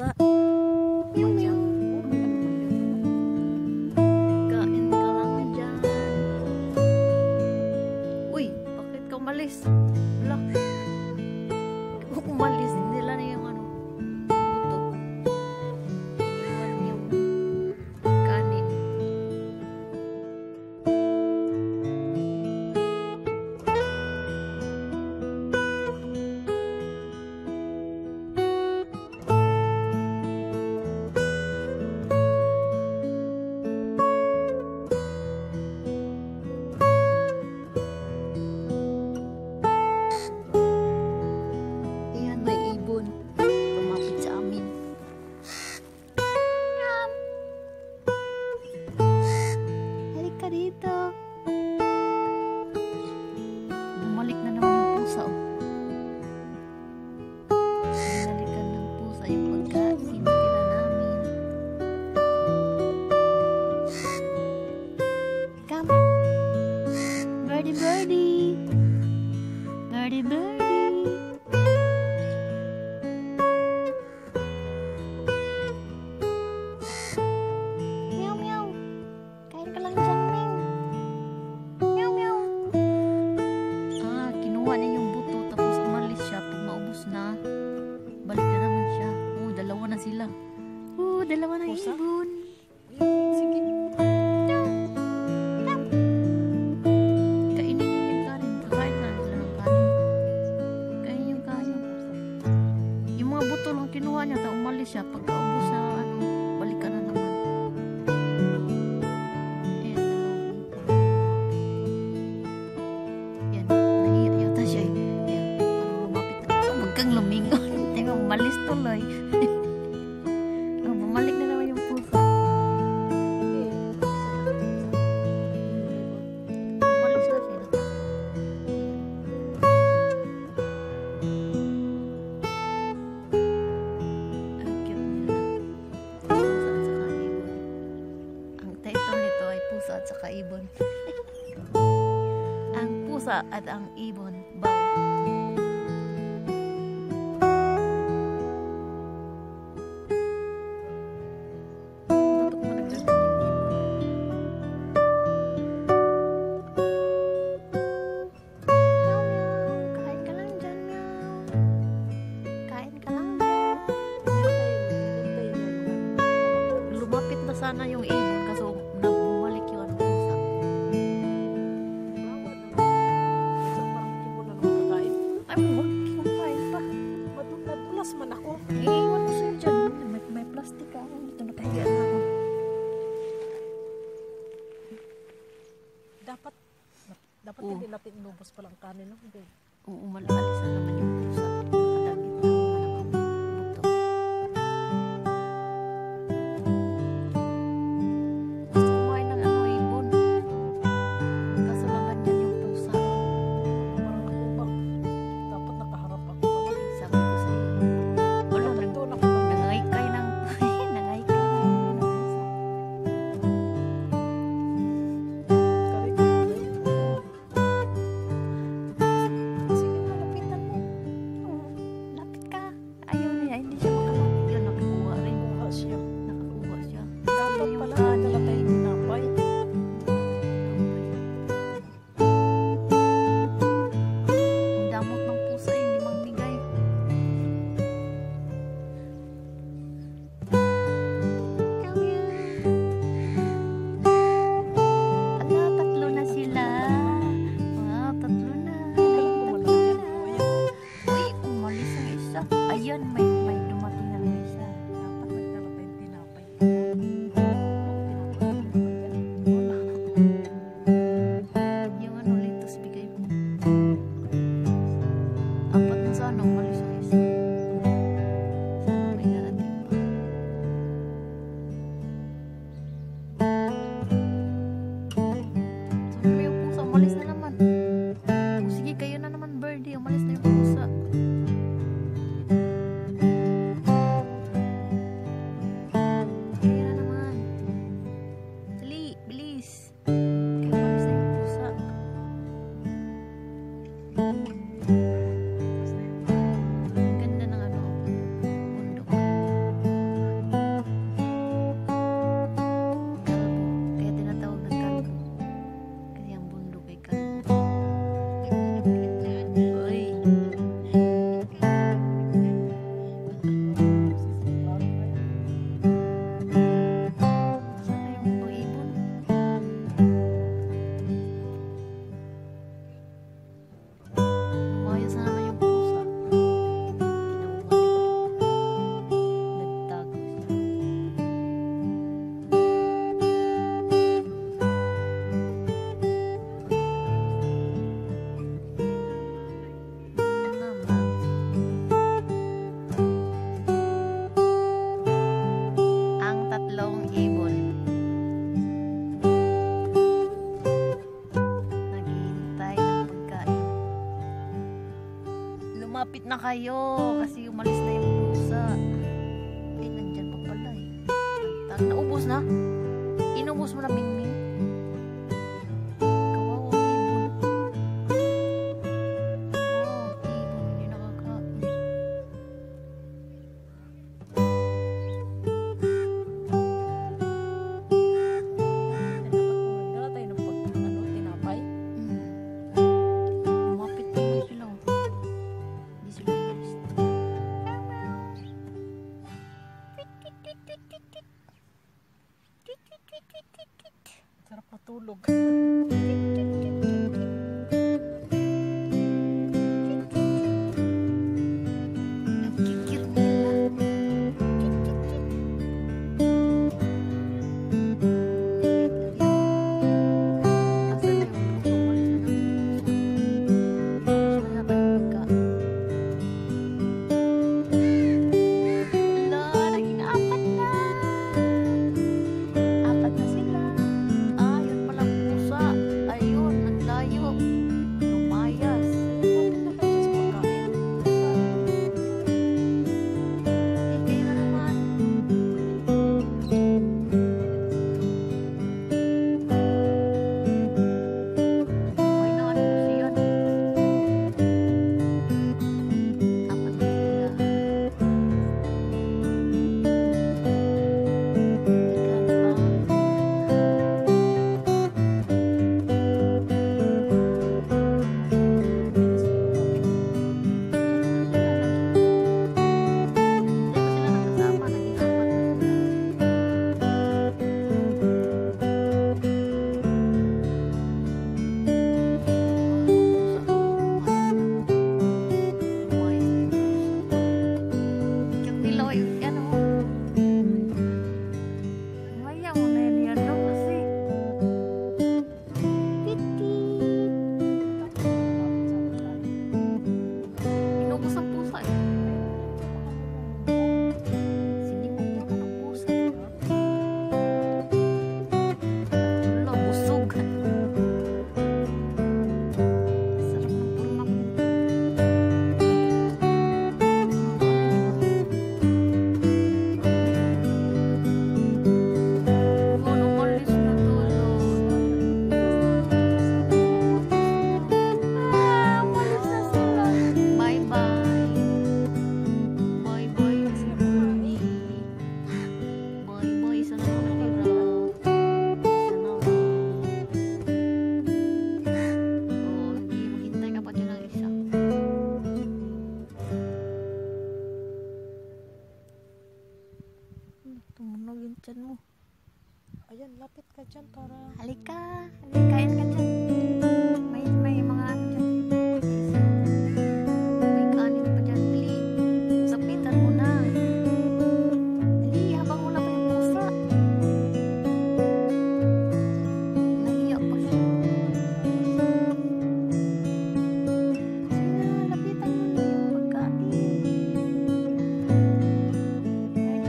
pusa. Meow meow. Kain ka lang dyan. Uy, bakit ka umalis? Wala. Umalis nila na yung ano, buto. Iwan yung kanin. Lumapit sa amin. Halika dito. Bumalik na naman yung pusa. Binalikan ng pusa yung pagkain na tira namin. Come. Birdie birdie. Birdie birdie. Kinuha niya yung buto tapos umalis siya. Pag maubos na, balik na naman siya. Dalawa na sila. Dalawa na Pusa? ibon. Sige. Kainin niya yung kanin. Kakain na sila ng kanin. Kainin yung kanin. Yung mga buto lang kinuha niya tapos umalis siya. Pag maubos na, balik ka na naman. Lumingon. Tingnan, umalis tuloy. Bumalik na naman yung pusa. Umalis na siya. Ang cute nila. Pusa at saka ibon. Ang title nito ay Pusa at saka Ibon. Ang pusa at ang ibon. Bow. Lumapit na sana yung ibon kaso bumalik yung ano pusa. Ay, huwag kumain pa. Madulas man ako. Iiwan ko sa'yo dyan. May plastic ako. Dito nakahiya na ako. Dapat hindi natin inubos palang kanin. No? Oo, malalis na naman yung pusa. Nakadagit na naman ang buto. Gusto kumain ng ano, ibon. Kaso lang ganyan yung pusa. Parang ako ba? Dapat nakaharap ako pala. Sabi ko sa'yo. Wala, Doon ako. nangaykay ng nangaykay ng pusa. Sige nga, lapitan mo. na kayo kasi umalis na yung pusa. Eh, nandyan pa pala eh. Naubos na? Inubos mo na, Mingming? Kawawang ibon. Kawawang ibon, hindi nakakain. Dala tayo ng tinapay. Lumapit naman sila. Hindi sila umalis. Sarap matulog. Nagkikir nila. Asan na yung puso? Umalis na ng puso. Umalis na yata yung pagka. Ala, naging apat na. Apat na sila. Ah, yun palang pusa. Ayun, naglayo. Lumayas. Bakit na kayo sa pagkain? Eh, kayo na naman. Ay, na ano kasi yun. Apat na sila. Teka, hindi ba sila nagkasama? Naging apat na sila. Yung dilaw ay ano. Maya mo na yan no kasi. Titi. Inubos ang pusa eh. Sinipog niya ka ng pusa. Wala, busog. Sarap ng pulmak. Ano, umalis na tulo. Ah, umalis na sila. Bye-bye. Bye-bye, Mami. Bye-bye, isa na lang natira. Isa na lang. Oo, hindi, maghintay ka pa dyan ng isa. Tumunog yung tiyan mo. Ayan, lapit ka dyan para... Halika, halikain ka dyan. May mga ano dyan. May kanin pa dyan. Dali, sapitan mo na. Dali, habang wala pa yung pusa. Nahiya pa siya. Sige na, lapitan mo na yung pagkain.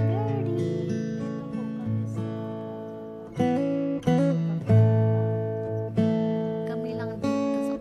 Birdie, kami lang dito sa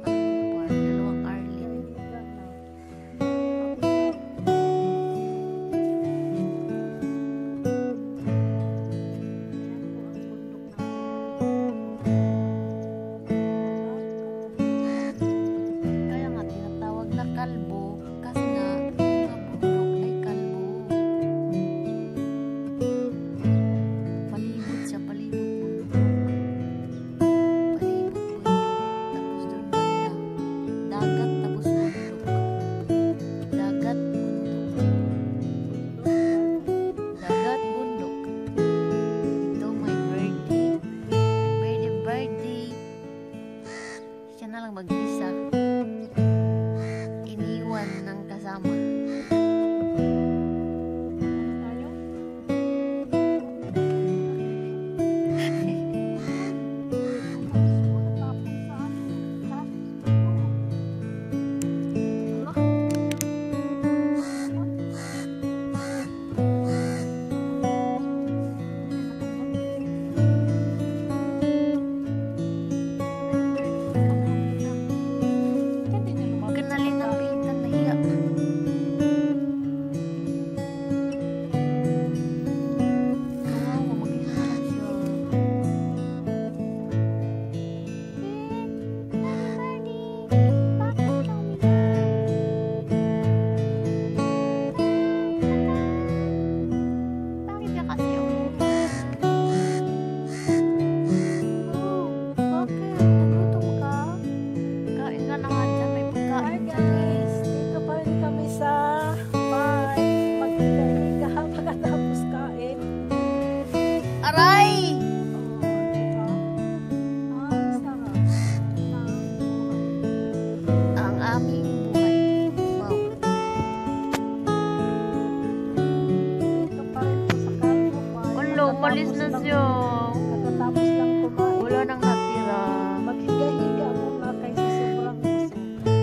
Umalis na siya. Nakatapos lang kumain. Wala nang natira. Maghiga-higa muna kaysa sobrang busog.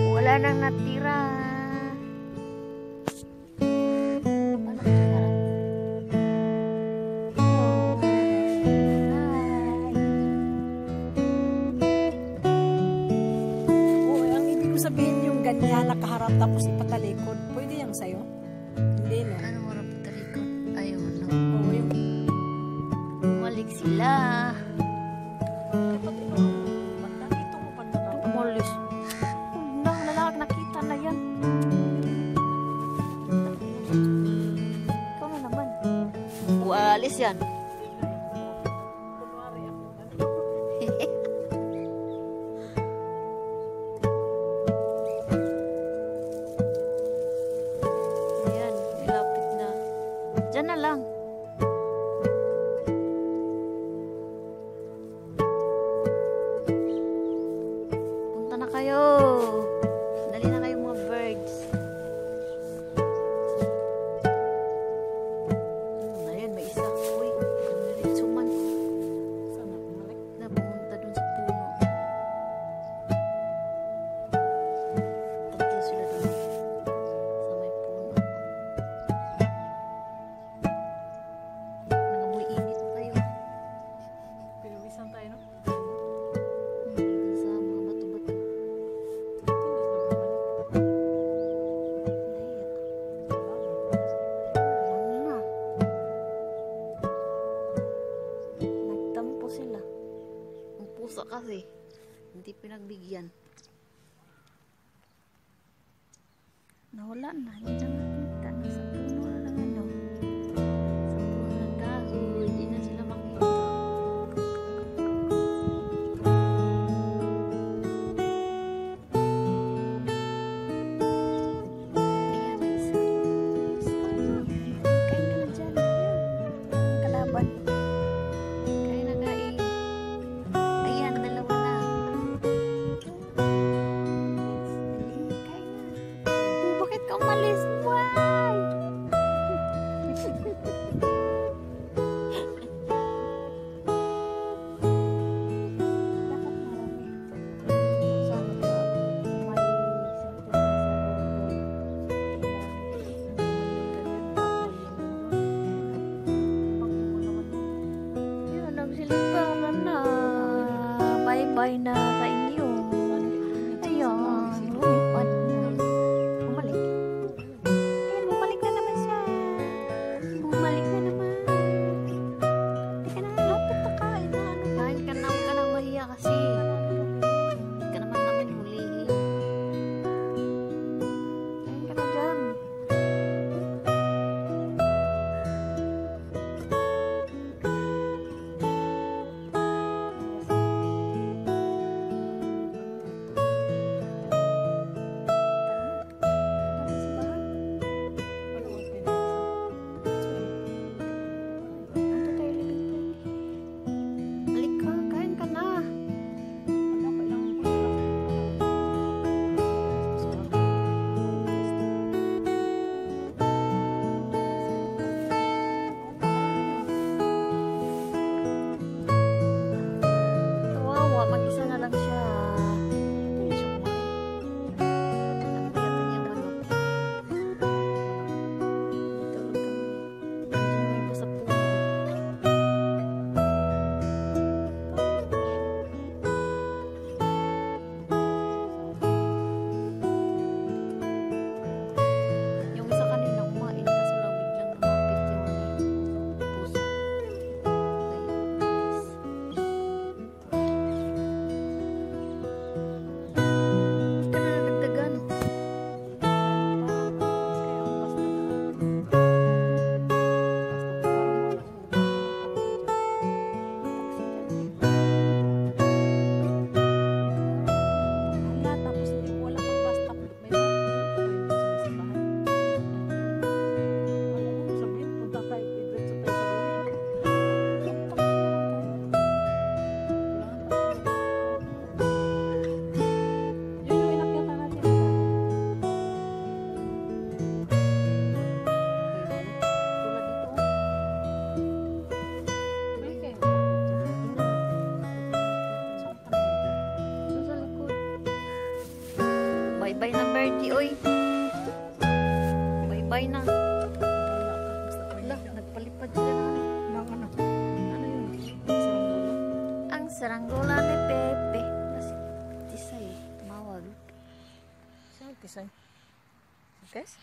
Wala nang natira. Ano ka harap? Oh. Hi. Oo, ang ibig ko sabihin yung ganyan nakaharap tapos ipatalikod. Pwede yan sa'yo? Hindi, no? Ano mo rapat talikod? Ayaw na. Oo, yung... Bumalik sila. Dapat ito, nakita mo pa na Umalis. Lalaki, nakita na yan. Ikaw na naman. Ualis yan. Kunwari ako. Ayan, ilapit na. Diyan na lang. Punta na kayo. Dali na kayo mga birds. Ayan, may isa. Uy, diretso man. Sana bumalik. Na pumunta dun sa puno. Tatlo sila dun. Sa may puno. Nangamoy init tayo. Pinawisan tayo, no? Dun sa mga bato-bato. Ayan na. Nagtampo sila. Ang pusa kasi, hindi pinagbigyan. Nawala na. Hindi na makita. Nasa puno na lang ano. Sa puno ng kahoy. Hindi na sila makita. Ayan, may isa. Kain ka na dyan. Ang kalaban. Kain na kain. Ayan, dalawa na. Kain na. Oh, bakit ka umalis? Why? Dapat marami. Sana ba may yun, nagsiliparan na. Bye-bye na sa inyo. Ayan, lumipad na. Bumalik. Ayan, bumalik na naman siya. Bumalik na naman. Teka na, lapit na kain na. Kain ka na, huwag ka nang mahiya kasi. Hindi ka naman namin hulihin. Kain ka na dyan. lagi, oy. Bye-bye na. Basta ko Ala, nagpalipad sila na. ng ano. Ano yun? Saranggola. Ang saranggola ni Pepe. Kasi, tisay, tumawag. Saan kisay? Guys?